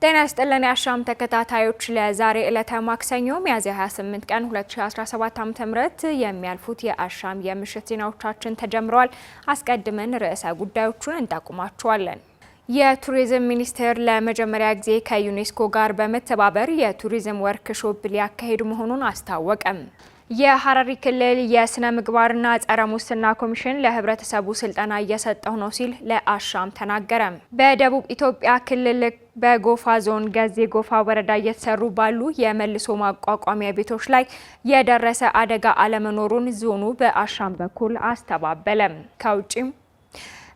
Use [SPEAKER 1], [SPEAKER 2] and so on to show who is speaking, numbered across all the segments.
[SPEAKER 1] ጤና ይስጥልን የአሻም ተከታታዮች ለዛሬ ዕለተ ማክሰኞ ሚያዝያ 28 ቀን 2017 ዓ.ም የሚያልፉት የአሻም የምሽት ዜናዎቻችን ተጀምረዋል። አስቀድመን ርዕሰ ጉዳዮቹን እንጠቁማችኋለን። የቱሪዝም ሚኒስቴር ለመጀመሪያ ጊዜ ከዩኔስኮ ጋር በመተባበር የቱሪዝም ወርክሾፕ ሊያካሂድ መሆኑን አስታወቀም። የሐረሪ ክልል የስነ ምግባርና ጸረ ሙስና ኮሚሽን ለህብረተሰቡ ስልጠና እየሰጠው ነው ሲል ለአሻም ተናገረ። በደቡብ ኢትዮጵያ ክልል በጎፋ ዞን ገዜ ጎፋ ወረዳ እየተሰሩ ባሉ የመልሶ ማቋቋሚያ ቤቶች ላይ የደረሰ አደጋ አለመኖሩን ዞኑ በአሻም በኩል አስተባበለም። ከውጪም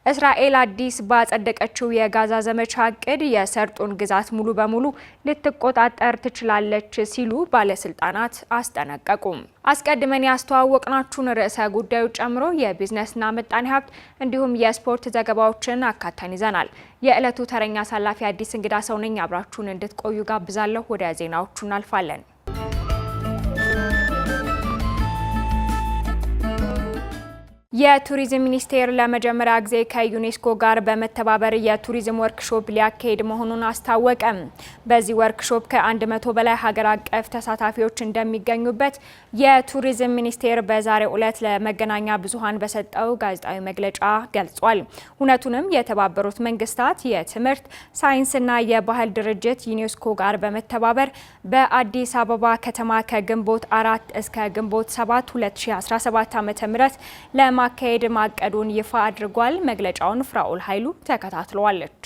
[SPEAKER 1] እስራኤል አዲስ ባጸደቀችው የጋዛ ዘመቻ እቅድ የሰርጡን ግዛት ሙሉ በሙሉ ልትቆጣጠር ትችላለች ሲሉ ባለስልጣናት አስጠነቀቁ። አስቀድመን ያስተዋወቅናችሁን ርዕሰ ጉዳዮች ጨምሮ የቢዝነስና ምጣኔ ሀብት እንዲሁም የስፖርት ዘገባዎችን አካተን ይዘናል። የዕለቱ ተረኛ አሳላፊ አዲስ እንግዳ ሰው ነኝ። አብራችሁን እንድትቆዩ ጋብዛለሁ። ወደ ዜናዎቹ እናልፋለን። የቱሪዝም ሚኒስቴር ለመጀመሪያ ጊዜ ከዩኔስኮ ጋር በመተባበር የቱሪዝም ወርክሾፕ ሊያካሂድ መሆኑን አስታወቀ። በዚህ ወርክሾፕ ከ100 በላይ ሀገር አቀፍ ተሳታፊዎች እንደሚገኙበት የቱሪዝም ሚኒስቴር በዛሬው ዕለት ለመገናኛ ብዙሃን በሰጠው ጋዜጣዊ መግለጫ ገልጿል። ሁነቱንም የተባበሩት መንግስታት የትምህርት ሳይንስና የባህል ድርጅት ዩኔስኮ ጋር በመተባበር በአዲስ አበባ ከተማ ከግንቦት 4 እስከ ግንቦት 7 2017 ዓ.ም ማካሄድ ማቀዱን ይፋ አድርጓል። መግለጫውን ፍራኦል ኃይሉ ተከታትለዋለች።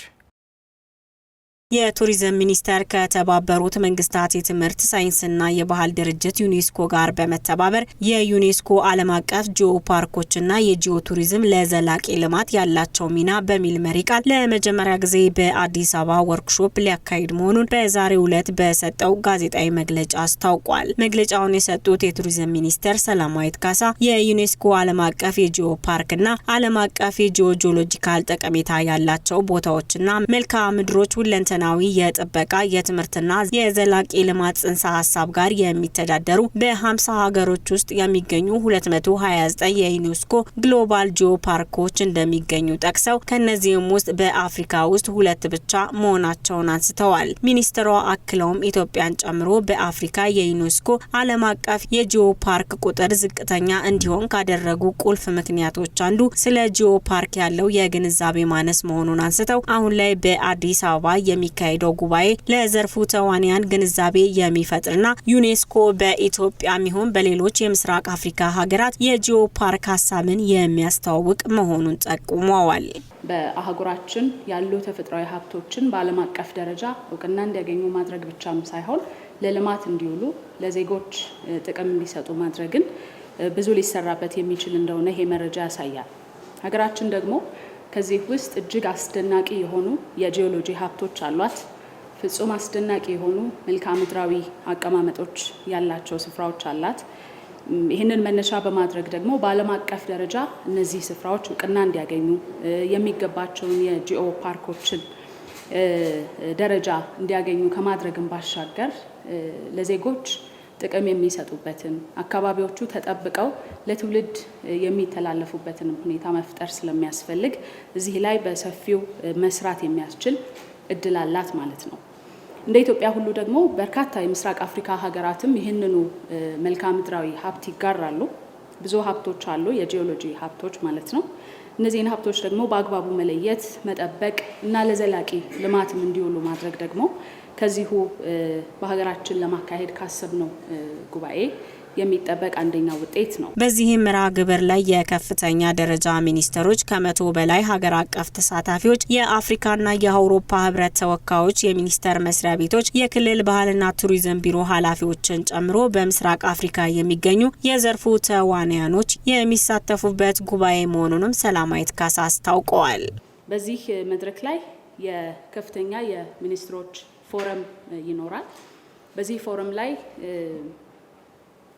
[SPEAKER 2] የቱሪዝም ሚኒስቴር ከተባበሩት መንግስታት የትምህርት ሳይንስና የባህል ድርጅት ዩኔስኮ ጋር በመተባበር የዩኔስኮ ዓለም አቀፍ ጂኦ ፓርኮችና የጂኦ ቱሪዝም ለዘላቂ ልማት ያላቸው ሚና በሚል መሪ ቃል ለመጀመሪያ ጊዜ በአዲስ አበባ ወርክሾፕ ሊያካሂድ መሆኑን በዛሬው ዕለት በሰጠው ጋዜጣዊ መግለጫ አስታውቋል። መግለጫውን የሰጡት የቱሪዝም ሚኒስቴር ሰላማዊት ካሳ የዩኔስኮ ዓለም አቀፍ የጂኦ ፓርክና ዓለም አቀፍ የጂኦ ጂኦሎጂካል ጠቀሜታ ያላቸው ቦታዎችና መልክዓ ምድሮች ሁለንተና የጥበቃ የትምህርትና የዘላቂ ልማት ጽንሰ ሀሳብ ጋር የሚተዳደሩ በ50 ሀገሮች ውስጥ የሚገኙ 229 የዩኔስኮ ግሎባል ጂኦ ፓርኮች እንደሚገኙ ጠቅሰው ከነዚህም ውስጥ በአፍሪካ ውስጥ 2 ብቻ መሆናቸውን አንስተዋል። ሚኒስትሯ አክለውም ኢትዮጵያን ጨምሮ በአፍሪካ የዩኔስኮ ዓለም አቀፍ የጂኦ ፓርክ ቁጥር ዝቅተኛ እንዲሆን ካደረጉ ቁልፍ ምክንያቶች አንዱ ስለ ጂኦ ፓርክ ያለው የግንዛቤ ማነስ መሆኑን አንስተው አሁን ላይ በአዲስ አበባ የሚካሄደው ጉባኤ ለዘርፉ ተዋንያን ግንዛቤ የሚፈጥርና ዩኔስኮ በኢትዮጵያም ይሁን በሌሎች የምስራቅ አፍሪካ ሀገራት የጂኦ ፓርክ ሀሳብን የሚያስተዋውቅ መሆኑን ጠቁመዋል።
[SPEAKER 3] በአህጉራችን ያሉ ተፈጥሯዊ ሀብቶችን በዓለም አቀፍ ደረጃ እውቅና እንዲያገኙ ማድረግ ብቻም ሳይሆን ለልማት እንዲውሉ ለዜጎች ጥቅም እንዲሰጡ ማድረግን ብዙ ሊሰራበት የሚችል እንደሆነ ይሄ መረጃ ያሳያል። ሀገራችን ደግሞ ከዚህ ውስጥ እጅግ አስደናቂ የሆኑ የጂኦሎጂ ሀብቶች አሏት። ፍጹም አስደናቂ የሆኑ መልክዓ ምድራዊ አቀማመጦች ያላቸው ስፍራዎች አላት። ይህንን መነሻ በማድረግ ደግሞ በዓለም አቀፍ ደረጃ እነዚህ ስፍራዎች እውቅና እንዲያገኙ የሚገባቸውን የጂኦ ፓርኮችን ደረጃ እንዲያገኙ ከማድረግን ባሻገር ለዜጎች ጥቅም የሚሰጡበትን አካባቢዎቹ ተጠብቀው ለትውልድ የሚተላለፉበትን ሁኔታ መፍጠር ስለሚያስፈልግ እዚህ ላይ በሰፊው መስራት የሚያስችል እድል አላት ማለት ነው። እንደ ኢትዮጵያ ሁሉ ደግሞ በርካታ የምስራቅ አፍሪካ ሀገራትም ይህንኑ መልክዓ ምድራዊ ሀብት ይጋራሉ። ብዙ ሀብቶች አሉ፣ የጂኦሎጂ ሀብቶች ማለት ነው። እነዚህን ሀብቶች ደግሞ በአግባቡ መለየት፣ መጠበቅ እና ለዘላቂ ልማትም እንዲውሉ ማድረግ ደግሞ ከዚሁ በሀገራችን ለማካሄድ ካሰብነው ጉባኤ የሚጠበቅ አንደኛው ውጤት ነው።
[SPEAKER 2] በዚህም መርሃ ግብር ላይ የከፍተኛ ደረጃ ሚኒስትሮች፣ ከ100 በላይ ሀገር አቀፍ ተሳታፊዎች፣ የአፍሪካና የአውሮፓ ህብረት ተወካዮች፣ የሚኒስቴር መስሪያ ቤቶች፣ የክልል ባህልና ቱሪዝም ቢሮ ኃላፊዎችን ጨምሮ በምስራቅ አፍሪካ የሚገኙ የዘርፉ ተዋንያኖች የሚሳተፉበት ጉባኤ መሆኑንም ሰላማዊት ካሳ አስታውቀዋል።
[SPEAKER 3] በዚህ መድረክ ላይ የከፍተኛ የሚኒስትሮች ፎረም ይኖራል። በዚህ ፎረም ላይ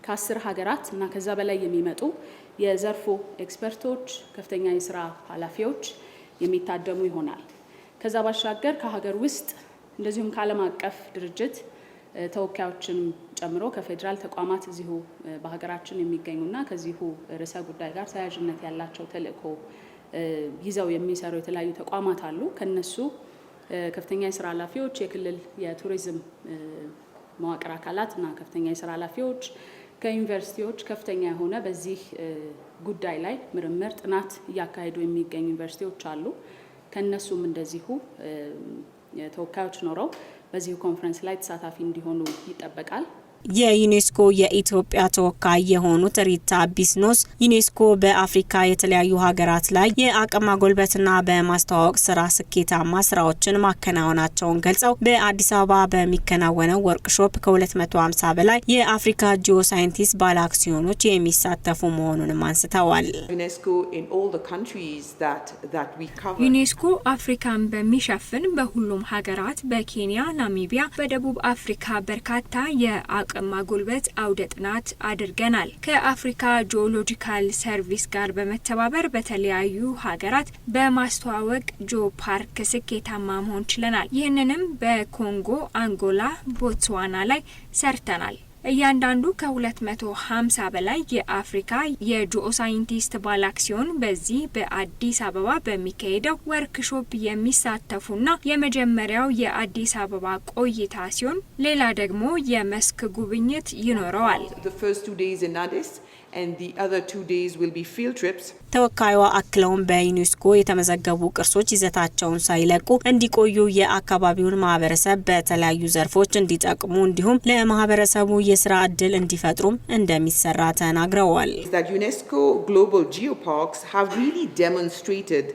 [SPEAKER 3] ከ10 ሀገራት እና ከዛ በላይ የሚመጡ የዘርፉ ኤክስፐርቶች፣ ከፍተኛ የስራ ኃላፊዎች የሚታደሙ ይሆናል። ከዛ ባሻገር ከሀገር ውስጥ እንደዚሁም ከዓለም አቀፍ ድርጅት ተወካዮችን ጨምሮ ከፌዴራል ተቋማት እዚሁ በሀገራችን የሚገኙና ከዚሁ ርዕሰ ጉዳይ ጋር ተያያዥነት ያላቸው ተልእኮ ይዘው የሚሰሩ የተለያዩ ተቋማት አሉ። ከነሱ ከፍተኛ የስራ ኃላፊዎች፣ የክልል የቱሪዝም መዋቅር አካላትና ከፍተኛ የስራ ኃላፊዎች ከዩኒቨርሲቲዎች ከፍተኛ የሆነ በዚህ ጉዳይ ላይ ምርምር ጥናት እያካሄዱ የሚገኙ ዩኒቨርሲቲዎች አሉ። ከነሱም እንደዚሁ ተወካዮች ኖረው በዚህ ኮንፈረንስ ላይ ተሳታፊ እንዲሆኑ ይጠበቃል።
[SPEAKER 2] የዩኔስኮ የኢትዮጵያ ተወካይ የሆኑት ሪታ ቢስኖስ ዩኔስኮ በአፍሪካ የተለያዩ ሀገራት ላይ የአቅም ማጎልበትና በማስተዋወቅ ስራ ስኬታማ ስራዎችን ማከናወናቸውን ገልጸው በአዲስ አበባ በሚከናወነው ወርክሾፕ ከ250 በላይ የአፍሪካ ጂኦ ሳይንቲስት ባለ አክሲዮኖች የሚሳተፉ መሆኑንም አንስተዋል።
[SPEAKER 1] ዩኔስኮ አፍሪካን በሚሸፍን በሁሉም ሀገራት በኬንያ፣ ናሚቢያ፣ በደቡብ አፍሪካ በርካታ የአቅም ማጎልበት አውደ ጥናት አድርገናል። ከአፍሪካ ጂኦሎጂካል ሰርቪስ ጋር በመተባበር በተለያዩ ሀገራት በማስተዋወቅ ጂኦ ፓርክ ስኬታማ መሆን ችለናል። ይህንንም በኮንጎ፣ አንጎላ፣ ቦትስዋና ላይ ሰርተናል። እያንዳንዱ ከ250 በላይ የአፍሪካ የጂኦ ሳይንቲስት ባለ አክሲዮን በዚህ በአዲስ አበባ በሚካሄደው ወርክሾፕ የሚሳተፉና የመጀመሪያው የአዲስ አበባ ቆይታ ሲሆን ሌላ ደግሞ የመስክ ጉብኝት ይኖረዋል።
[SPEAKER 2] ተወካይዋ አክለውን በዩኔስኮ የተመዘገቡ ቅርሶች ይዘታቸውን ሳይለቁ እንዲቆዩ የአካባቢውን ማህበረሰብ በተለያዩ ዘርፎች እንዲጠቅሙ እንዲሁም ለማህበረሰቡ የስራ እድል እንዲፈጥሩም እንደሚሰራ ተናግረዋል።
[SPEAKER 4] UNESCO Global Geoparks have really demonstrated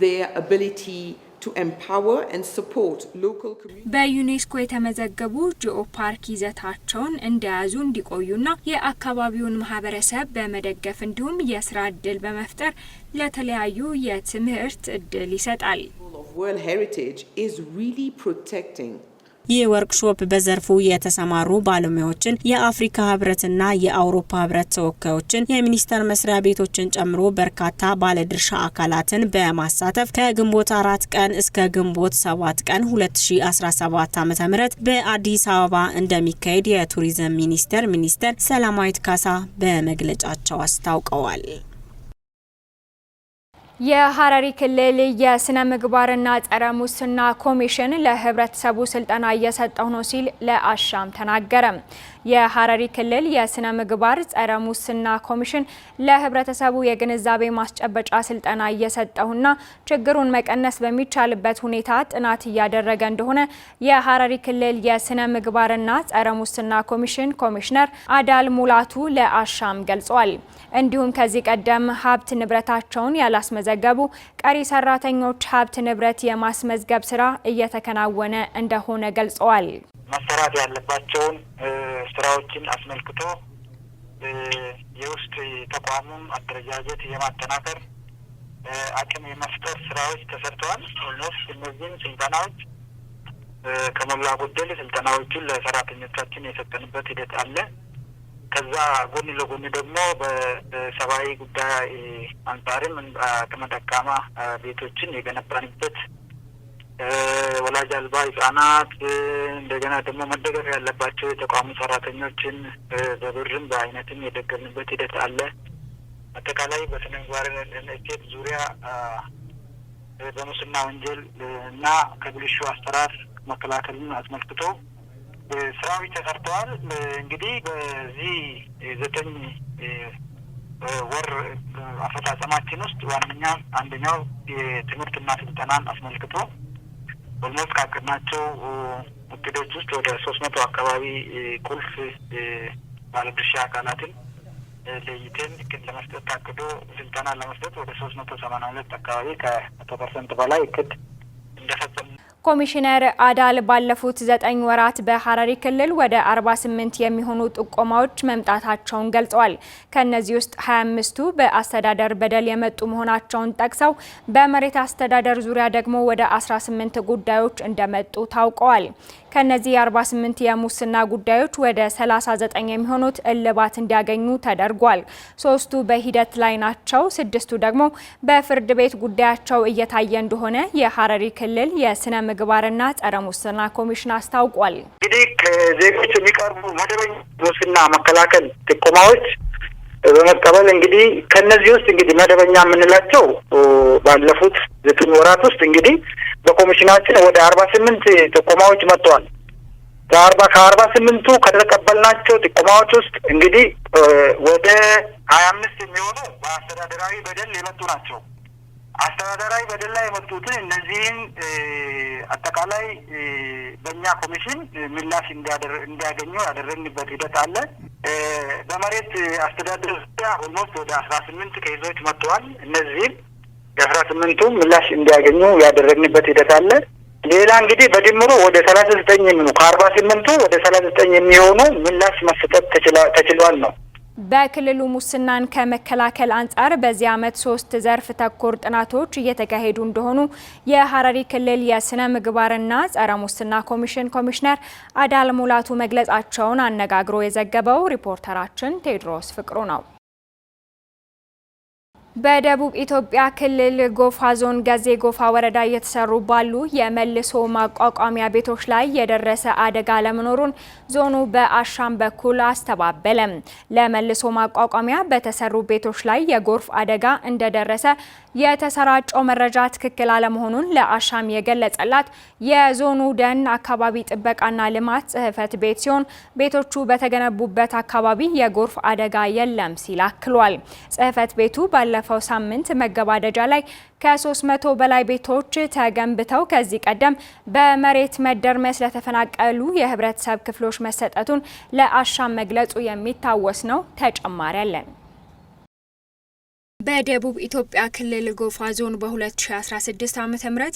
[SPEAKER 4] their ability to empower and support local communities.
[SPEAKER 1] በዩኔስኮ የተመዘገቡ ጂኦ ፓርክ ይዘታቸውን እንደያዙ እንዲቆዩና የአካባቢውን ማህበረሰብ በመደገፍ እንዲሁም የስራ እድል በመፍጠር ለተለያዩ የትምህርት እድል ይሰጣል።
[SPEAKER 4] World Heritage is really protecting.
[SPEAKER 2] ይህ ወርክሾፕ በዘርፉ የተሰማሩ ባለሙያዎችን፣ የአፍሪካ ህብረትና የአውሮፓ ህብረት ተወካዮችን፣ የሚኒስቴር መስሪያ ቤቶችን ጨምሮ በርካታ ባለድርሻ አካላትን በማሳተፍ ከግንቦት 4 ቀን እስከ ግንቦት 7 ቀን 2017 ዓ.ም በአዲስ አበባ እንደሚካሄድ የቱሪዝም ሚኒስቴር ሰላማዊት ካሳ በመግለጫቸው አስታውቀዋል።
[SPEAKER 1] የሐረሪ ክልል የስነ ምግባርና ጸረ ሙስና ኮሚሽን ለህብረተሰቡ ስልጠና እየሰጠው ነው ሲል ለአሻም ተናገረ። የሐረሪ ክልል የስነ ምግባር ጸረ ሙስና ኮሚሽን ለህብረተሰቡ የግንዛቤ ማስጨበጫ ስልጠና እየሰጠውና ችግሩን መቀነስ በሚቻልበት ሁኔታ ጥናት እያደረገ እንደሆነ የሐረሪ ክልል የስነ ምግባርና ጸረ ሙስና ኮሚሽን ኮሚሽነር አዳል ሙላቱ ለአሻም ገልጸዋል። እንዲሁም ከዚህ ቀደም ሀብት ንብረታቸውን ያላስመዘገቡ ቀሪ ሰራተኞች ሀብት ንብረት የማስመዝገብ ስራ እየተከናወነ እንደሆነ ገልጸዋል።
[SPEAKER 5] መሰራት ያለባቸውን ስራዎችን አስመልክቶ የውስጥ ተቋሙን አደረጃጀት የማጠናከር አቅም የመፍጠር ስራዎች ተሰርተዋል። ኦልሞስት እነዚህን ስልጠናዎች ከሞላ ጎደል ስልጠናዎቹን ለሰራተኞቻችን የሰጠንበት ሂደት አለ። ከዛ ጎን ለጎን ደግሞ በሰብአዊ ጉዳይ አንጻርም አቅመ ደካማ ቤቶችን የገነባንበት ወላጅ አልባ ህጻናት እንደገና ደግሞ መደገፍ ያለባቸው የተቋሙ ሰራተኞችን በብርም በአይነትም የደገፍንበት ሂደት አለ። አጠቃላይ በስነ ምግባር እሴት ዙሪያ በሙስና ወንጀል እና ከብልሹ አሰራር መከላከልን አስመልክቶ ስራዎች ተሰርተዋል። እንግዲህ በዚህ 9 ወር አፈጻጸማችን ውስጥ አንደኛው የትምህርትና ስልጠናን አስመልክቶ ኦልሞስት ካቀድናቸው እቅዶች ውስጥ ወደ 300 አካባቢ ቁልፍ ባለድርሻ አካላትን ለይተን እቅድ ለመስጠት ታቅዶ ስልጠና ለመስጠት ወደ 382 አካባቢ ከ100% በላይ እቅድ እንደፈጸሙ
[SPEAKER 1] ኮሚሽነር አዳል ባለፉት 9 ወራት በሐረሪ ክልል ወደ 48 የሚሆኑ ጥቆማዎች መምጣታቸውን ገልጸዋል። ከነዚህ ውስጥ 25ቱ በአስተዳደር በደል የመጡ መሆናቸውን ጠቅሰው በመሬት አስተዳደር ዙሪያ ደግሞ ወደ 18 ጉዳዮች እንደመጡ ታውቀዋል። ከነዚህ 48 የሙስና ጉዳዮች ወደ 39 የሚሆኑት እልባት እንዲያገኙ ተደርጓል። 3ቱ በሂደት ላይ ናቸው። 6ቱ ደግሞ በፍርድ ቤት ጉዳያቸው እየታየ እንደሆነ የሐረሪ ክልል የስነ ምግባርና ጸረ ሙስና ኮሚሽን አስታውቋል።
[SPEAKER 5] እንግዲህ ከዜጎች የሚቀርቡ መደበኛ ሙስና መከላከል ጥቆማዎች በመቀበል እንግዲህ ከነዚህ ውስጥ እንግዲህ መደበኛ የምንላቸው ባለፉት 9 ወራት ውስጥ እንግዲህ በኮሚሽናችን ወደ 48 ጥቆማዎች መጥተዋል። ከ48ቱ ከተቀበልናቸው ጥቆማዎች ውስጥ እንግዲህ ወደ 25 የሚሆኑ በአስተዳደራዊ በደል የመጡ ናቸው። አስተዳደራዊ በደል ላይ የመጡትን እነዚህን አጠቃላይ በእኛ ኮሚሽን ምላሽ እንዲያገኙ ያደረግንበት ሂደት አለ። በመሬት አስተዳደር ኦልሞስት ወደ 18 ኬዞች መጥተዋል። እነዚህም የ18ቱ ምላሽ እንዲያገኙ ያደረግንበት ሂደት አለ። ሌላ እንግዲህ በድምሩ ወደ 39 የሚሆኑ ከ48ቱ ወደ 39 የሚሆኑ ምላሽ መስጠት ተችሏል ነው።
[SPEAKER 1] በክልሉ ሙስናን ከመከላከል አንጻር በዚህ ዓመት 3 ዘርፍ ተኮር ጥናቶች እየተካሄዱ እንደሆኑ የሐረሪ ክልል የስነ ምግባርና ጸረ ሙስና ኮሚሽን ኮሚሽነር አዳል ሙላቱ መግለጻቸውን አነጋግሮ የዘገበው ሪፖርተራችን ቴድሮስ ፍቅሩ ነው። በደቡብ ኢትዮጵያ ክልል ጎፋ ዞን ገዜ ጎፋ ወረዳ እየተሰሩ ባሉ የመልሶ ማቋቋሚያ ቤቶች ላይ የደረሰ አደጋ ለመኖሩን ዞኑ በአሻም በኩል አስተባበለ። ለመልሶ ማቋቋሚያ በተሰሩ ቤቶች ላይ የጎርፍ አደጋ እንደደረሰ የተሰራጨው መረጃ ትክክል አለመሆኑን ለአሻም የገለጸላት የዞኑ ደን አካባቢ ጥበቃና ልማት ጽሕፈት ቤት ሲሆን ቤቶቹ በተገነቡበት አካባቢ የጎርፍ አደጋ የለም ሲል አክሏል። ጽሕፈት ቤቱ ባለፈው ሳምንት መገባደጃ ላይ ከ300 በላይ ቤቶች ተገንብተው ከዚህ ቀደም በመሬት መደርመስ ለተፈናቀሉ የህብረተሰብ ክፍሎች መሰጠቱን ለአሻም መግለጹ የሚታወስ ነው። ተጨማሪ አለን። በደቡብ ኢትዮጵያ ክልል ጎፋ ዞን በ2016 ዓ.ም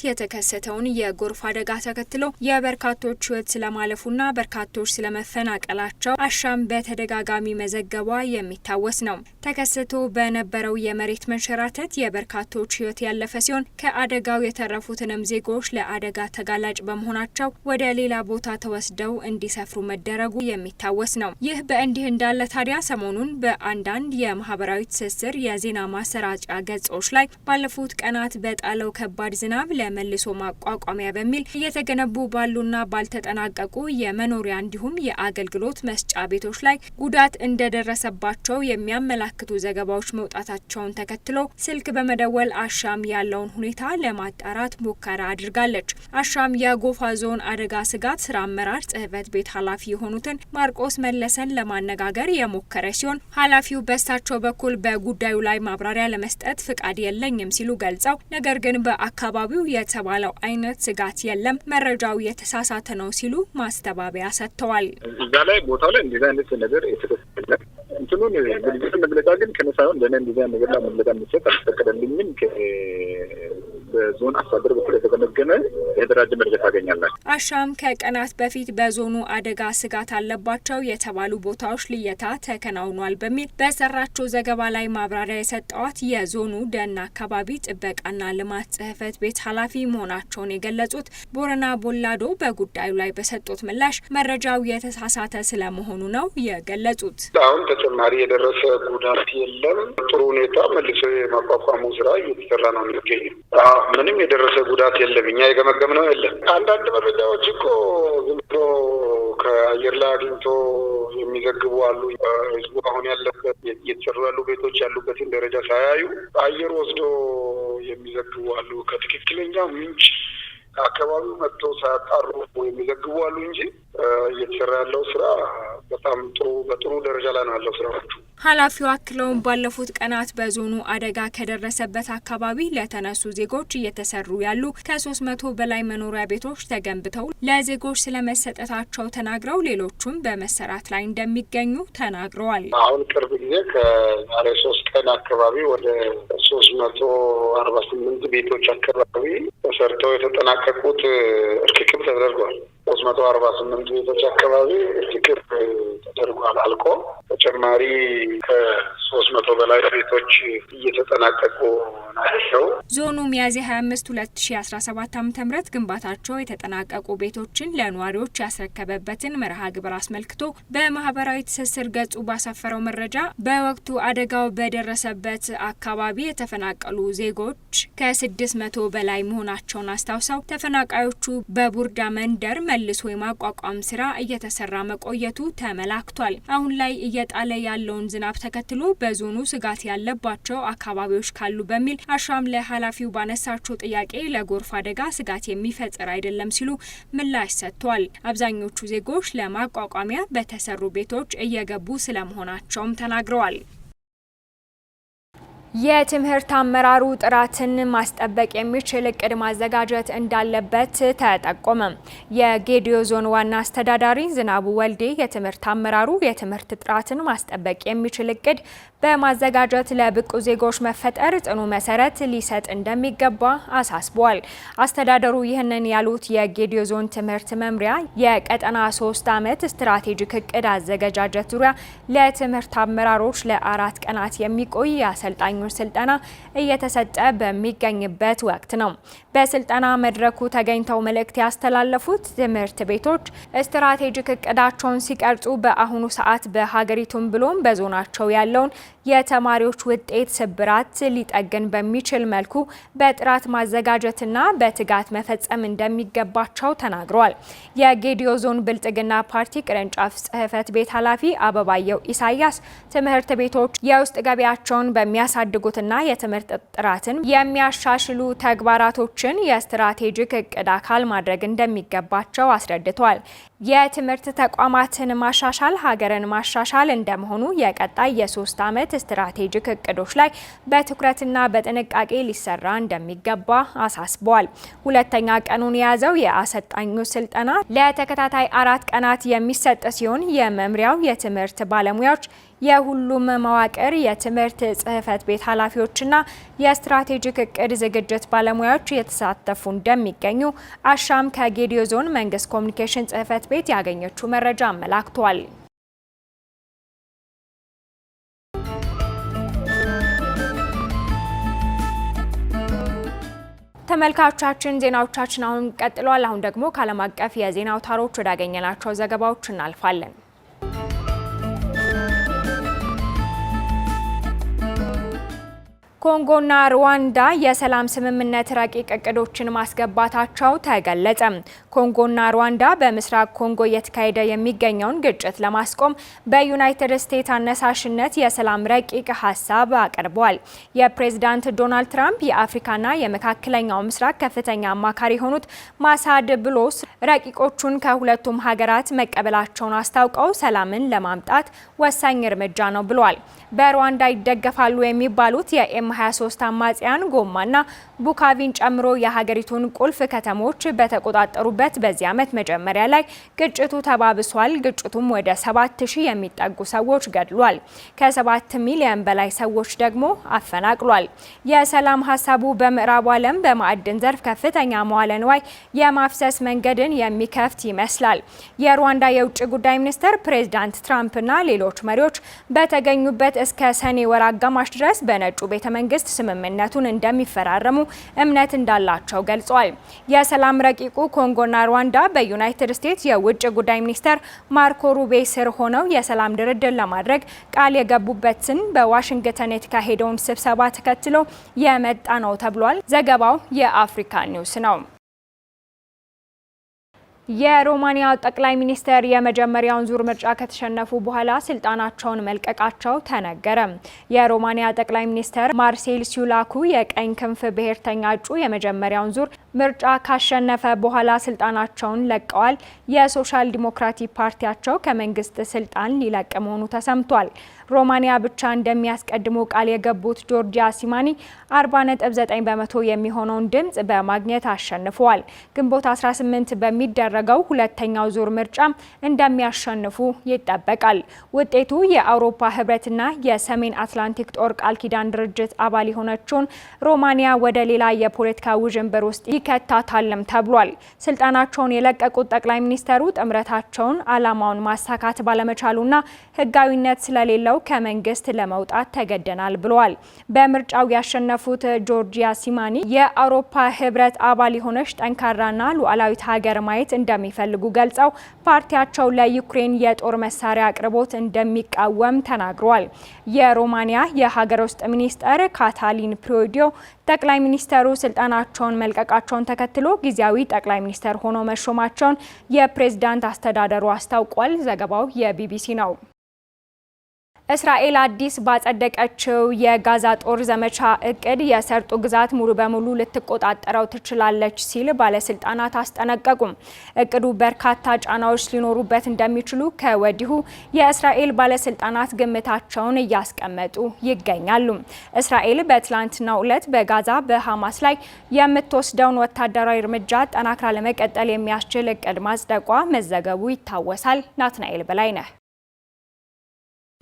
[SPEAKER 1] የተከሰተውን የጎርፍ አደጋ ተከትሎ የበርካቶች ሕይወት ስለማለፉና በርካቶች ስለመፈናቀላቸው አሻም በተደጋጋሚ መዘገቧ የሚታወስ ነው። ተከስቶ በነበረው የመሬት መንሸራተት የበርካቶች ሕይወት ያለፈ ሲሆን ከአደጋው የተረፉትንም ዜጎች ለአደጋ ተጋላጭ በመሆናቸው ወደ ሌላ ቦታ ተወስደው እንዲሰፍሩ መደረጉ የሚታወስ ነው። ይህ በእንዲህ እንዳለ ታዲያ ሰሞኑን በአንዳንድ የማህበራዊ ትስስር የዜና ማሰራጫ ገጾች ላይ ባለፉት ቀናት በጣለው ከባድ ዝናብ ለመልሶ ማቋቋሚያ በሚል እየተገነቡ ባሉና ባልተጠናቀቁ የመኖሪያ እንዲሁም የአገልግሎት መስጫ ቤቶች ላይ ጉዳት እንደደረሰባቸው የሚያመላክቱ ዘገባዎች መውጣታቸውን ተከትሎ ስልክ በመደወል አሻም ያለውን ሁኔታ ለማጣራት ሙከራ አድርጋለች። አሻም የጎፋ ዞን አደጋ ስጋት ስራ አመራር ጽሕፈት ቤት ኃላፊ የሆኑትን ማርቆስ መለሰን ለማነጋገር የሞከረ ሲሆን ኃላፊው በእሳቸው በኩል በጉዳዩ ላይ ማብራሪያ ለመስጠት ፍቃድ የለኝም ሲሉ ገልጸው ነገር ግን በአካባቢው የተባለው አይነት ስጋት የለም፣ መረጃው የተሳሳተ ነው ሲሉ ማስተባበያ ሰጥተዋል።
[SPEAKER 6] እዛ ላይ ቦታው ላይ እንደዛ አይነት ነገር የተከሰተ እንትኑን ግልጽ መግለጫ ግን ከነሳውን ለኔ እንደዛ ነገር ላይ መግለጫ መስጠት አልተፈቀደልኝም። በዞን አስተዳደር በኩል የተገመገመ የደረጃ መረጃ ታገኛላችሁ።
[SPEAKER 1] አሻም ከቀናት በፊት በዞኑ አደጋ ስጋት አለባቸው የተባሉ ቦታዎች ልየታ ተከናውኗል በሚል በሰራቸው ዘገባ ላይ ማብራሪያ የሰጠዋት የዞኑ ደን አካባቢ ጥበቃና ልማት ጽሕፈት ቤት ኃላፊ መሆናቸውን የገለጹት ቦረና ቦላዶ በጉዳዩ ላይ በሰጡት ምላሽ መረጃው የተሳሳተ ስለመሆኑ ነው የገለጹት።
[SPEAKER 6] አሁን ተጨማሪ የደረሰ ጉዳት የለም። ጥሩ ሁኔታ መልሶ የማቋቋሙ ስራ እየተሰራ ነው የሚገኘው። ምንም የደረሰ ጉዳት የለም። እኛ የገመገምነው የለም። አንዳንድ መረጃዎች እኮ ዝም ብሎ ከአየር ላይ አግኝቶ የሚዘግቡ አሉ። ህዝቡ አሁን ያለበት እየተሰሩ ያሉ ቤቶች ያሉበትን ደረጃ ሳያዩ አየር ወስዶ የሚዘግቡ አሉ። ከትክክለኛው ምንጭ አካባቢው መጥቶ ሳያጣሩ የሚዘግቡ አሉ እንጂ እየተሰራ ያለው ስራ በጣም በጥሩ ደረጃ ላይ ነው ያለው ስራዎቹ።
[SPEAKER 1] ኃላፊው አክለውም ባለፉት ቀናት በዞኑ አደጋ ከደረሰበት አካባቢ ለተነሱ ዜጎች እየተሰሩ ያሉ ከ300 በላይ መኖሪያ ቤቶች ተገንብተው ለዜጎች ስለመሰጠታቸው ተናግረው ሌሎቹም በመሰራት ላይ እንደሚገኙ ተናግረዋል።
[SPEAKER 6] አሁን ቅርብ ጊዜ ከዛሬ 3 ቀን አካባቢ ወደ 348 ቤቶች አካባቢ ተሰርተው የተጠናቀቁት እርክክብ ተደርጓል። 348 ቤቶች አካባቢ እርክክብ ተደርጓል አልቆ ተጨማሪ ከ300 በላይ ቤቶች እየተጠናቀቁ ናቸው።
[SPEAKER 1] ዞኑ ሚያዝያ 25 2017 ዓ.ም ግንባታቸው የተጠናቀቁ ቤቶችን ለነዋሪዎች ያስረከበበትን መርሃ ግብር አስመልክቶ በማህበራዊ ትስስር ገጹ ባሰፈረው መረጃ በወቅቱ አደጋው በደረሰበት አካባቢ የተፈናቀሉ ዜጎች ከ600 በላይ መሆናቸውን አስታውሰው ተፈናቃዮቹ በቡርዳ መንደር መልሶ የማቋቋም ስራ እየተሰራ መቆየቱ ተመላክቷል። አሁን ላይ እየጣለ ያለውን ዝናብ ተከትሎ በዞኑ ስጋት ያለባቸው አካባቢዎች ካሉ በሚል አሻም ለኃላፊው ባነሳቸው ጥያቄ ለጎርፍ አደጋ ስጋት የሚፈጥር አይደለም ሲሉ ምላሽ ሰጥቷል። አብዛኞቹ ዜጎች ለማቋቋሚያ በተሰሩ ቤቶች እየገቡ ስለመሆናቸውም ተናግረዋል። የትምህርት አመራሩ ጥራትን ማስጠበቅ የሚችል እቅድ ማዘጋጀት እንዳለበት ተጠቆመ። የጌዲዮ ዞን ዋና አስተዳዳሪ ዝናቡ ወልዴ የትምህርት አመራሩ የትምህርት ጥራትን ማስጠበቅ የሚችል እቅድ በማዘጋጀት ለብቁ ዜጎች መፈጠር ጽኑ መሰረት ሊሰጥ እንደሚገባ አሳስበዋል። አስተዳደሩ ይህንን ያሉት የጌዲዮ ዞን ትምህርት መምሪያ የቀጠና 3 ዓመት ስትራቴጂክ እቅድ አዘገጃጀት ዙሪያ ለትምህርት አመራሮች ለ4 ቀናት የሚቆይ የአሰልጣኞች ስልጠና እየተሰጠ በሚገኝበት ወቅት ነው። በስልጠና መድረኩ ተገኝተው መልእክት ያስተላለፉት ትምህርት ቤቶች ስትራቴጂክ እቅዳቸውን ሲቀርጹ በአሁኑ ሰዓት በሀገሪቱም ብሎም በዞናቸው ያለውን የተማሪዎች ውጤት ስብራት ሊጠግን በሚችል መልኩ በጥራት ማዘጋጀትና በትጋት መፈጸም እንደሚገባቸው ተናግረዋል። የጌዲዮ ዞን ብልጽግና ፓርቲ ቅርንጫፍ ጽሕፈት ቤት ኃላፊ አበባየው ኢሳያስ ትምህርት ቤቶች የውስጥ ገቢያቸውን በሚያሳድጉትና የትምህርት ጥራትን የሚያሻሽሉ ተግባራቶችን የስትራቴጂክ እቅድ አካል ማድረግ እንደሚገባቸው አስረድተዋል። የትምህርት ተቋማትን ማሻሻል ሀገርን ማሻሻል እንደመሆኑ የቀጣይ የ3 ዓመት ስትራቴጂክ እቅዶች ላይ በትኩረትና በጥንቃቄ ሊሰራ እንደሚገባ አሳስበዋል። ሁለተኛ ቀኑን የያዘው የአሰልጣኞች ስልጠና ለተከታታይ 4 ቀናት የሚሰጥ ሲሆን የመምሪያው የትምህርት ባለሙያዎች የሁሉም መዋቅር የትምህርት ጽሕፈት ቤት ኃላፊዎችና የስትራቴጂክ እቅድ ዝግጅት ባለሙያዎች የተሳተፉ እንደሚገኙ አሻም ከጌዲዮ ዞን መንግስት ኮሚኒኬሽን ጽሕፈት ቤት ያገኘችው መረጃ አመላክቷል። ተመልካቾቻችን ዜናዎቻችን አሁን ቀጥሏል። አሁን ደግሞ ከዓለም አቀፍ የዜና አውታሮች ወዳገኘናቸው ዘገባዎች እናልፋለን። ኮንጎና ሩዋንዳ የሰላም ስምምነት ረቂቅ እቅዶችን ማስገባታቸው ተገለጸ። ኮንጎና ሩዋንዳ በምስራቅ ኮንጎ እየተካሄደ የሚገኘውን ግጭት ለማስቆም በዩናይትድ ስቴትስ አነሳሽነት የሰላም ረቂቅ ሀሳብ አቅርበዋል። የፕሬዝዳንት ዶናልድ ትራምፕ የአፍሪካና የመካከለኛው ምስራቅ ከፍተኛ አማካሪ የሆኑት ማሳድ ብሎስ ረቂቆቹን ከሁለቱም ሀገራት መቀበላቸውን አስታውቀው ሰላምን ለማምጣት ወሳኝ እርምጃ ነው ብለዋል። በሩዋንዳ ይደገፋሉ የሚባሉት የኤም23 አማጽያን ጎማና ቡካቪን ጨምሮ የሀገሪቱን ቁልፍ ከተሞች በተቆጣጠሩበት በዚህ ዓመት መጀመሪያ ላይ ግጭቱ ተባብሷል። ግጭቱም ወደ 7000 የሚጠጉ ሰዎች ገድሏል። ከ7 ሚሊዮን በላይ ሰዎች ደግሞ አፈናቅሏል። የሰላም ሀሳቡ በምዕራቡ ዓለም በማዕድን ዘርፍ ከፍተኛ መዋለ ንዋይ የማፍሰስ መንገድን የሚከፍት ይመስላል። የሩዋንዳ የውጭ ጉዳይ ሚኒስትር ፕሬዝዳንት ትራምፕና ሌሎች መሪዎች በተገኙበት እስከ ሰኔ ወር አጋማሽ ድረስ በነጩ ቤተ መንግስት ስምምነቱን እንደሚፈራረሙ እምነት እንዳላቸው ገልጿል። የሰላም ረቂቁ ኮንጎና ሩዋንዳ በዩናይትድ ስቴትስ የውጭ ጉዳይ ሚኒስትር ማርኮ ሩቢዮ ስር ሆነው የሰላም ድርድር ለማድረግ ቃል የገቡበትን በዋሽንግተን የተካሄደውን ስብሰባ ተከትሎ የመጣ ነው ተብሏል። ዘገባው የአፍሪካ ኒውስ ነው። የሮማኒያ ጠቅላይ ሚኒስትር የመጀመሪያውን ዙር ምርጫ ከተሸነፉ በኋላ ስልጣናቸውን መልቀቃቸው ተነገረ። የሮማኒያ ጠቅላይ ሚኒስትር ማርሴል ሲዩላኩ የቀኝ ክንፍ ብሔርተኛ እጩ የመጀመሪያውን ዙር ምርጫ ካሸነፈ በኋላ ስልጣናቸውን ለቀዋል። የሶሻል ዲሞክራቲክ ፓርቲያቸው ከመንግስት ስልጣን ሊለቅ መሆኑ ተሰምቷል። ሮማኒያ ብቻ እንደሚያስቀድሙ ቃል የገቡት ጆርጂያ ሲማኒ 40.9 በመቶ የሚሆነውን ድምጽ በማግኘት አሸንፈዋል። ግንቦት 18 በሚደረገው ሁለተኛው ዙር ምርጫ እንደሚያሸንፉ ይጠበቃል። ውጤቱ የአውሮፓ ህብረትና የሰሜን አትላንቲክ ጦር ቃል ኪዳን ድርጅት አባል የሆነችውን ሮማኒያ ወደ ሌላ የፖለቲካ ውዥንብር ውስጥ ይከታታልም ተብሏል። ስልጣናቸውን የለቀቁት ጠቅላይ ሚኒስተሩ ጥምረታቸውን ዓላማውን ማሳካት ባለመቻሉና ህጋዊነት ስለሌለው ከመንግስት ለመውጣት ተገደናል ብለዋል። በምርጫው ያሸነፉት ጆርጂያ ሲማኒ የአውሮፓ ህብረት አባል የሆነች ጠንካራና ሉዓላዊት ሀገር ማየት እንደሚፈልጉ ገልጸው ፓርቲያቸው ለዩክሬን የጦር መሳሪያ አቅርቦት እንደሚቃወም ተናግረዋል። የሮማኒያ የሀገር ውስጥ ሚኒስተር ካታሊን ፕሪዮዲዮ ጠቅላይ ሚኒስተሩ ስልጣናቸውን መልቀቃቸውን ተከትሎ ጊዜያዊ ጠቅላይ ሚኒስተር ሆኖ መሾማቸውን የፕሬዝዳንት አስተዳደሩ አስታውቋል። ዘገባው የቢቢሲ ነው። እስራኤል አዲስ ባጸደቀችው የጋዛ ጦር ዘመቻ እቅድ የሰርጡ ግዛት ሙሉ በሙሉ ልትቆጣጠረው ትችላለች ሲል ባለስልጣናት አስጠነቀቁም። እቅዱ በርካታ ጫናዎች ሊኖሩበት እንደሚችሉ ከወዲሁ የእስራኤል ባለስልጣናት ግምታቸውን እያስቀመጡ ይገኛሉ። እስራኤል በትላንትናው ዕለት በጋዛ በሐማስ ላይ የምትወስደውን ወታደራዊ እርምጃ ጠናክራ ለመቀጠል የሚያስችል እቅድ ማጽደቋ መዘገቡ ይታወሳል። ናትናኤል በላይነህ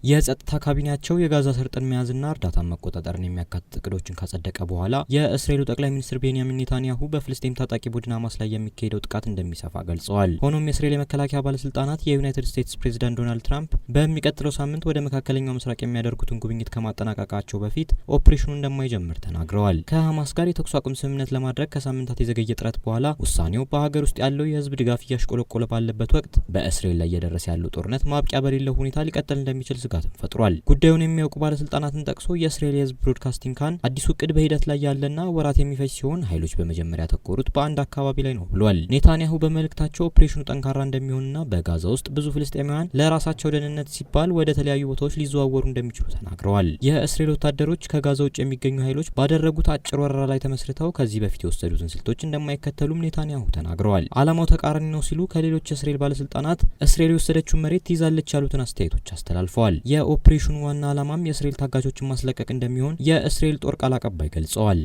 [SPEAKER 7] የጸጥታ ካቢኔያቸው የጋዛ ሰርጥን መያዝና እርዳታን መቆጣጠርን የሚያካትት እቅዶችን ካጸደቀ በኋላ የእስራኤሉ ጠቅላይ ሚኒስትር ቤንያሚን ኔታንያሁ በፍልስጤም ታጣቂ ቡድን ሐማስ ላይ የሚካሄደው ጥቃት እንደሚሰፋ ገልጸዋል። ሆኖም የእስራኤል የመከላከያ ባለስልጣናት የዩናይትድ ስቴትስ ፕሬዝዳንት ዶናልድ ትራምፕ በሚቀጥለው ሳምንት ወደ መካከለኛው ምስራቅ የሚያደርጉትን ጉብኝት ከማጠናቀቃቸው በፊት ኦፕሬሽኑ እንደማይጀምር ተናግረዋል። ከሐማስ ጋር የተኩስ አቁም ስምምነት ለማድረግ ከሳምንታት የዘገየ ጥረት በኋላ ውሳኔው በሀገር ውስጥ ያለው የህዝብ ድጋፍ እያሽቆለቆለ ባለበት ወቅት በእስራኤል ላይ እየደረሰ ያለው ጦርነት ማብቂያ በሌለው ሁኔታ ሊቀጥል እንደሚችል ስጋትን ፈጥሯል። ጉዳዩን የሚያውቁ ባለስልጣናትን ጠቅሶ የእስራኤል የህዝብ ብሮድካስቲንግ ካን አዲሱ እቅድ በሂደት ላይ ያለና ወራት የሚፈጅ ሲሆን ኃይሎች በመጀመሪያ ያተኮሩት በአንድ አካባቢ ላይ ነው ብሏል። ኔታንያሁ በመልእክታቸው ኦፕሬሽኑ ጠንካራ እንደሚሆንና በጋዛ ውስጥ ብዙ ፍልስጤማውያን ለራሳቸው ደህንነት ሲባል ወደ ተለያዩ ቦታዎች ሊዘዋወሩ እንደሚችሉ ተናግረዋል። የእስራኤል ወታደሮች ከጋዛ ውጭ የሚገኙ ኃይሎች ባደረጉት አጭር ወረራ ላይ ተመስርተው ከዚህ በፊት የወሰዱትን ስልቶች እንደማይከተሉም ኔታንያሁ ተናግረዋል። ዓላማው ተቃራኒ ነው ሲሉ ከሌሎች የእስራኤል ባለስልጣናት እስራኤል የወሰደችውን መሬት ትይዛለች ያሉትን አስተያየቶች አስተላልፈዋል። የኦፕሬሽኑ ዋና ዓላማም የእስራኤል ታጋቾችን ማስለቀቅ እንደሚሆን የእስራኤል ጦር ቃል አቀባይ ገልጸዋል።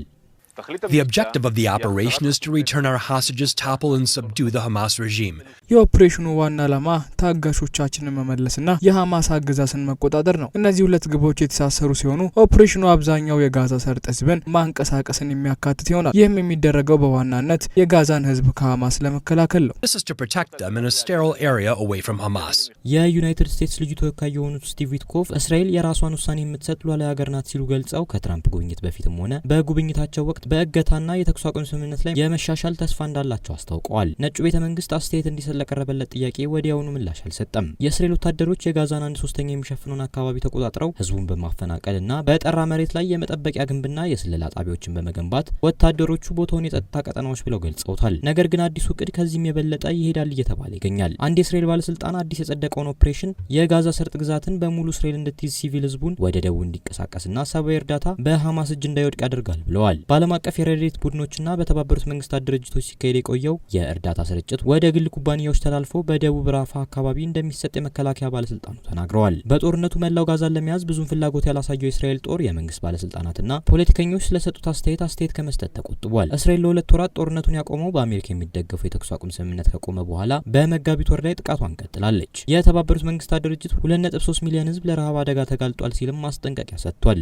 [SPEAKER 8] The objective of the operation is to return our hostages, topple and subdue the Hamas regime.
[SPEAKER 9] የኦፕሬሽኑ ዋና ዓላማ ታጋሾቻችንን መመለስና የሐማስ አገዛዝን መቆጣጠር ነው። እነዚህ ሁለት ግቦች የተሳሰሩ ሲሆኑ ኦፕሬሽኑ አብዛኛው የጋዛ ሰርጥ ህዝብን ማንቀሳቀስን የሚያካትት ይሆናል። ይህም የሚደረገው በዋናነት የጋዛን ህዝብ ከሐማስ ለመከላከል ነው።
[SPEAKER 8] This is to protect them in a sterile area away from Hamas.
[SPEAKER 7] የዩናይትድ ስቴትስ ልዩ ተወካይ የሆኑት ስቲቭ ዊትኮፍ እስራኤል የራሷን ውሳኔ የምትሰጥ ሉዓላዊ ሀገር ናት ሲሉ ገልጸው ከትራምፕ ጉብኝት በፊትም ሆነ በጉብኝታቸው ወቅት በእገታና የተኩስ አቁም ስምምነት ላይ የመሻሻል ተስፋ እንዳላቸው አስታውቀዋል። ነጩ ቤተ መንግስት አስተያየት እንዲሰጥ ለቀረበለት ጥያቄ ወዲያውኑ ምላሽ አልሰጠም። የእስራኤል ወታደሮች የጋዛን 1/3 የሚሸፍነውን አካባቢ ተቆጣጥረው ህዝቡን በማፈናቀልና በጠራ መሬት ላይ የመጠበቂያ ግንብና የስለላ ጣቢያዎችን በመገንባት ወታደሮቹ ቦታውን የጸጥታ ቀጠናዎች ብለው ገልጸውታል። ነገር ግን አዲሱ እቅድ ከዚህም የበለጠ ይሄዳል እየተባለ ይገኛል። አንድ የእስራኤል ባለስልጣን አዲስ የጸደቀውን ኦፕሬሽን የጋዛ ሰርጥ ግዛትን በሙሉ እስራኤል እንድትይዝ ሲቪል ህዝቡን ወደ ደቡብ እንዲንቀሳቀስና ሰብአዊ እርዳታ በሐማስ እጅ እንዳይወድቅ ያደርጋል ብለዋል። በዓለም አቀፍ የረድኤት ቡድኖችና በተባበሩት መንግስታት ድርጅቶች ሲካሄድ የቆየው የእርዳታ ስርጭት ወደ ግል ኩባንያዎች ተላልፎ በደቡብ ራፋ አካባቢ እንደሚሰጥ የመከላከያ ባለስልጣኑ ተናግረዋል። በጦርነቱ መላው ጋዛን ለመያዝ ብዙም ፍላጎት ያላሳየው የእስራኤል ጦር የመንግስት ባለስልጣናትና ፖለቲከኞች ስለሰጡት አስተያየት ከመስጠት ተቆጥቧል። እስራኤል ለሁለት ወራት ጦርነቱን ያቆመው በአሜሪካ የሚደገፈው የተኩስ አቁም ስምምነት ከቆመ በኋላ በመጋቢት ወር ላይ ጥቃቷን ቀጥላለች። የተባበሩት መንግስታት ድርጅት 2.3 ሚሊዮን ህዝብ ለረሃብ አደጋ ተጋልጧል ሲልም ማስጠንቀቂያ ሰጥቷል።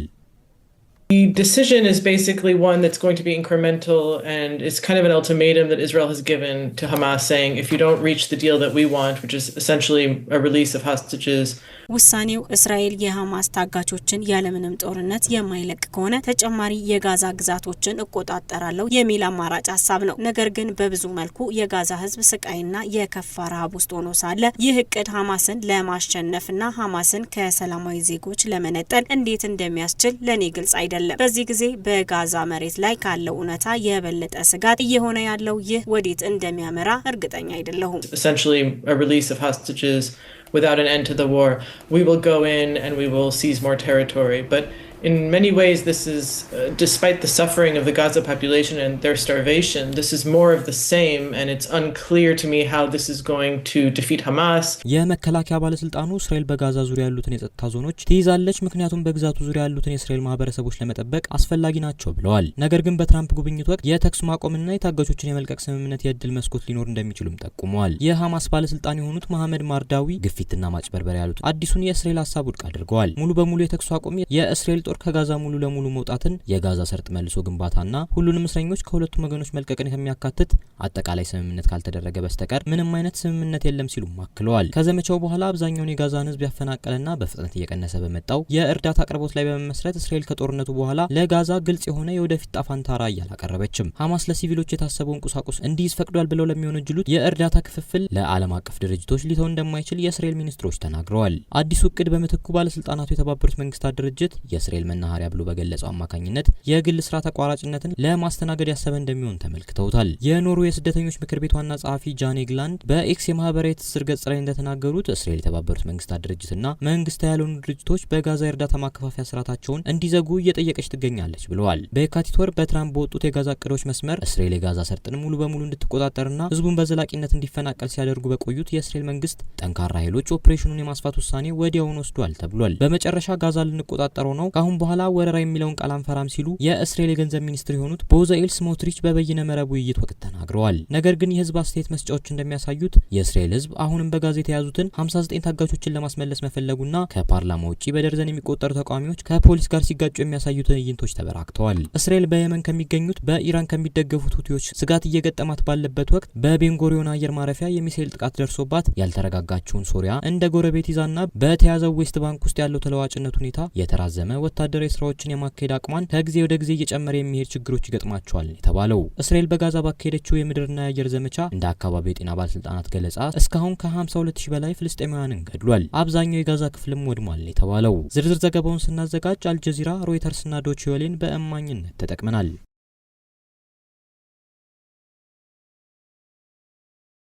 [SPEAKER 10] The decision is basically one that's going to be incremental, and it's kind of an ultimatum that Israel has given to Hamas, saying if you don't reach the deal that we want, which is essentially a release of hostages.
[SPEAKER 2] ውሳኔው እስራኤል የሐማስ ታጋቾችን ያለምንም ጦርነት የማይለቅ ከሆነ ተጨማሪ የጋዛ ግዛቶችን እቆጣጠራለሁ የሚል አማራጭ ሀሳብ ነው። ነገር ግን በብዙ መልኩ የጋዛ ህዝብ ስቃይና የከፋ ረሃብ ውስጥ ሆኖ ሳለ ይህ እቅድ ሐማስን ለማሸነፍና ሐማስን ከሰላማዊ ዜጎች ለመነጠል እንዴት እንደሚያስችል ለኔ ግልጽ አይደለም። በዚህ ጊዜ በጋዛ መሬት ላይ ካለው እውነታ የበለጠ ስጋት እየሆነ ያለው ይህ ወዴት እንደሚያመራ እርግጠኛ አይደለሁም።
[SPEAKER 10] Essentially a release of hostages without an end to the war. We will go in and we will seize more territory, but in many ways this is despite the suffering of the Gaza population and their starvation, this is more of the same, and it's unclear to me how this is going to defeat Hamas.
[SPEAKER 7] የመከላከያ ባለስልጣኑ እስራኤል በጋዛ ዙሪያ ያሉትን የጸጥታ ዞኖች ትይዛለች ምክንያቱም በግዛቱ ዙሪያ ያሉትን የእስራኤል ማህበረሰቦች ለመጠበቅ አስፈላጊ ናቸው ብለዋል። ነገር ግን በትራምፕ ጉብኝት ወቅት የተኩስ ማቆምና የታጋቾችን የመልቀቅ ስምምነት የእድል መስኮት ሊኖር እንደሚችሉም ጠቁመዋል። የሐማስ ባለስልጣን የሆኑት መሐመድ ማርዳዊ ግፊትና ማጭበርበር ያሉት አዲሱን የእስራኤል ሀሳብ ውድቅ አድርገዋል። ሙሉ በሙሉ የተኩስ አቁም የእስራኤል ጦር ከጋዛ ሙሉ ለሙሉ መውጣትን የጋዛ ሰርጥ መልሶ ግንባታና ሁሉንም እስረኞች ከሁለቱም ወገኖች መልቀቅን የሚያካትት አጠቃላይ ስምምነት ካልተደረገ በስተቀር ምንም አይነት ስምምነት የለም ሲሉ አክለዋል። ከዘመቻው በኋላ አብዛኛውን የጋዛን ህዝብ ያፈናቀለና በፍጥነት እየቀነሰ በመጣው የእርዳታ አቅርቦት ላይ በመመስረት እስራኤል ከጦርነቱ በኋላ ለጋዛ ግልጽ የሆነ የወደፊት ጣፋንታ ራዕይ አላቀረበችም። ሐማስ ለሲቪሎች የታሰበውን ቁሳቁስ እንዲይዝ ፈቅዷል ብለው ለሚወነጅሉት የእርዳታ ክፍፍል ለዓለም አቀፍ ድርጅቶች ሊተው እንደማይችል የእስራኤል ሚኒስትሮች ተናግረዋል። አዲሱ እቅድ በምትኩ ባለስልጣናቱ የተባበሩት መንግስታት ድርጅት የእስራኤል የእስራኤል መናኸሪያ ብሎ በገለጸው አማካኝነት የግል ስራ ተቋራጭነትን ለማስተናገድ ያሰበ እንደሚሆን ተመልክተውታል። የኖርዌይ የስደተኞች ምክር ቤት ዋና ጸሐፊ ጃን ኤግላንድ በኤክስ የማህበራዊ ትስስር ገጽ ላይ እንደተናገሩት እስራኤል የተባበሩት መንግስታት ድርጅትና መንግስታዊ ያልሆኑ ድርጅቶች በጋዛ የእርዳታ ማከፋፈያ ስርዓታቸውን እንዲዘጉ እየጠየቀች ትገኛለች ብለዋል። በየካቲት ወር በትራምፕ በወጡት የጋዛ እቅዶች መስመር እስራኤል የጋዛ ሰርጥን ሙሉ በሙሉ እንድትቆጣጠርና ህዝቡን በዘላቂነት እንዲፈናቀል ሲያደርጉ በቆዩት የእስራኤል መንግስት ጠንካራ ኃይሎች ኦፕሬሽኑን የማስፋት ውሳኔ ወዲያውኑ ወስዷል ተብሏል። በመጨረሻ ጋዛ ልንቆጣጠረው ነው፣ ካሁን በኋላ ወረራ የሚለውን ቃል አንፈራም ሲሉ የእስራኤል የገንዘብ ሚኒስትር የሆኑት ቦዛኤል ስሞትሪች በበይነ መረብ ውይይት ወቅት ተናግረዋል። ነገር ግን የህዝብ አስተያየት መስጫዎች እንደሚያሳዩት የእስራኤል ህዝብ አሁንም በጋዛ የተያዙትን 59 ታጋቾችን ለማስመለስ መፈለጉና ከፓርላማ ውጪ በደርዘን የሚቆጠሩ ተቃዋሚዎች ከፖሊስ ጋር ሲጋጩ የሚያሳዩ ትዕይንቶች ተበራክተዋል። እስራኤል በየመን ከሚገኙት በኢራን ከሚደገፉት ሁቲዎች ስጋት እየገጠማት ባለበት ወቅት በቤንጎሪዮን አየር ማረፊያ የሚሳኤል ጥቃት ደርሶባት ያልተረጋጋችውን ሶሪያ እንደ ጎረቤት ይዛና በተያዘው ዌስት ባንክ ውስጥ ያለው ተለዋጭነት ሁኔታ የተራዘመ ወታደራዊ ስራዎችን የማካሄድ አቅሟን ከጊዜ ወደ ጊዜ እየጨመረ የሚሄድ ችግሮች ይገጥማቸዋል የተባለው እስራኤል በጋዛ ባካሄደችው የምድርና የአየር ዘመቻ እንደ አካባቢው የጤና ባለስልጣናት ገለጻ እስካሁን ከ52000 በላይ ፍልስጤማውያንን ገድሏል። አብዛኛው የጋዛ ክፍልም ወድሟል የተባለው። ዝርዝር ዘገባውን ስናዘጋጅ አልጀዚራ፣ ሮይተርስና ዶቼ ቬለን በእማኝነት ተጠቅመናል።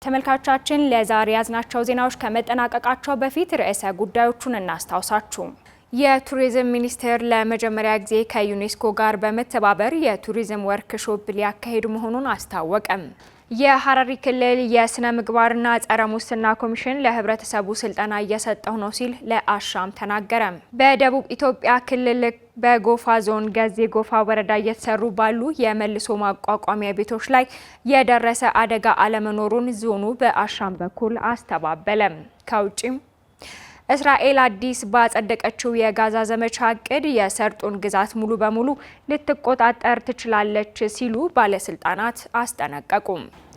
[SPEAKER 1] ተመልካቾቻችን ለዛሬ ያዝናቸው ዜናዎች ከመጠናቀቃቸው በፊት ርዕሰ ጉዳዮቹን እናስታውሳችሁ። የቱሪዝም ሚኒስቴር ለመጀመሪያ ጊዜ ከዩኔስኮ ጋር በመተባበር የቱሪዝም ወርክሾፕ ሊያካሂድ መሆኑን አስታወቀም። የሐረሪ ክልል የስነ ምግባርና ጸረ ሙስና ኮሚሽን ለህብረተሰቡ ስልጠና እየሰጠው ነው ሲል ለአሻም ተናገረ። በደቡብ ኢትዮጵያ ክልል በጎፋ ዞን ገዜ ጎፋ ወረዳ እየተሰሩ ባሉ የመልሶ ማቋቋሚያ ቤቶች ላይ የደረሰ አደጋ አለመኖሩን ዞኑ በአሻም በኩል አስተባበለ። ከውጪም እስራኤል አዲስ ባጸደቀችው የጋዛ ዘመቻ እቅድ የሰርጡን ግዛት ሙሉ በሙሉ ልትቆጣጠር ትችላለች ሲሉ ባለስልጣናት አስጠነቀቁ።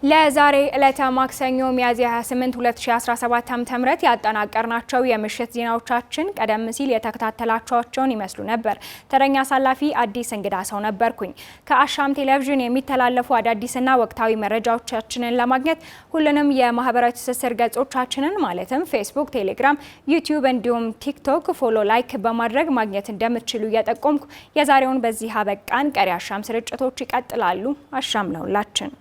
[SPEAKER 1] ለዛሬ ዕለተ ማክሰኞ ሚያዝያ 28 2017 ዓ.ም ያጠናቀርናቸው የምሽት ዜናዎቻችን ቀደም ሲል የተከታተላችኋቸውን ይመስሉ ነበር። ተረኛ አሳላፊ አዲስ እንግዳ ሰው ነበርኩኝ። ከአሻም ቴሌቪዥን የሚተላለፉ አዳዲስና ወቅታዊ መረጃዎቻችንን ለማግኘት ሁሉንም የማህበራዊ ትስስር ገጾቻችንን ማለትም ፌስቡክ፣ ቴሌግራም፣ ዩቲዩብ እንዲሁም ቲክቶክ ፎሎ፣ ላይክ በማድረግ ማግኘት እንደምትችሉ እየጠቆምኩ የዛሬውን በዚህ አበቃን። ቀሪ አሻም ስርጭቶች ይቀጥላሉ። አሻም ለሁላችን።